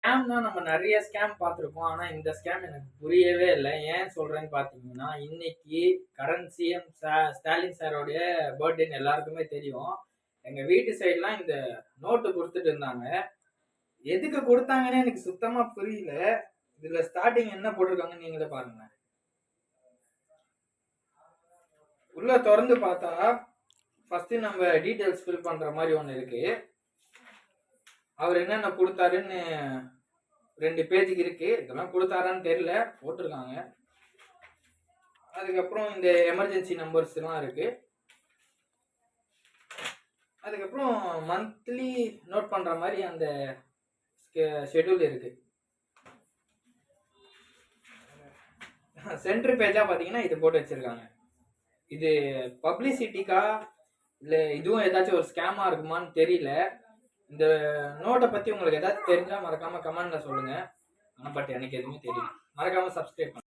ஸ்கேம்னா நம்ம நிறைய ஸ்கேம் பார்த்துருக்கோம். ஆனா இந்த ஸ்கேம் எனக்கு புரியவே இல்ல. ஏன் சொல்றேன்னு பார்த்தீங்கன்னா, இன்னைக்கு கரண்ட் சிஎம் ஸ்டாலின் சாரோடைய பர்த்டேன்னு எல்லாருக்குமே தெரியும். எங்க வீட்டு சைடுலாம் இந்த நோட்டு குடுத்துட்டு இருந்தாங்க. எதுக்கு குடுத்தாங்கன்னே எனக்கு சுத்தமா புரியல. இதுல ஸ்டார்ட்டிங் என்ன போட்டிருக்காங்கன்னு நீங்களே பாருங்க. உள்ள தொறந்து பார்த்தா ஃபர்ஸ்ட் நம்ம டீடைல்ஸ் ஃபில் பண்ற மாதிரி ஒண்ணு இருக்கு. அவர் என்னென்ன கொடுத்தாருன்னு 2 பேஜுக்கு இருக்கு. இதெல்லாம் கொடுத்தாரான்னு தெரியல, போட்டிருக்காங்க. அதுக்கப்புறம் இந்த எமர்ஜென்சி நம்பர்ஸ் எல்லாம் இருக்கு. அதுக்கப்புறம் மந்த்லி நோட் பண்ற மாதிரி அந்த ஷெட்யூல் இருக்கு. சென்டர் பேஜா பாத்தீங்கன்னா இது போட்டு வச்சிருக்காங்க. இது பப்ளிசிட்டிக்கா இல்ல இதுவும் ஏதாச்சும் ஒரு ஸ்கேமா இருக்குமான்னு தெரியல. இந்த நோட்டை பத்தி உங்களுக்கு ஏதாச்சும் தெரிஞ்சா மறக்காம கமெண்ட்ல சொல்லுங்க. ஆனா பட் எனக்கு எதுவுமே தெரியல. மறக்காம சப்ஸ்கிரைப் பண்ணுங்க.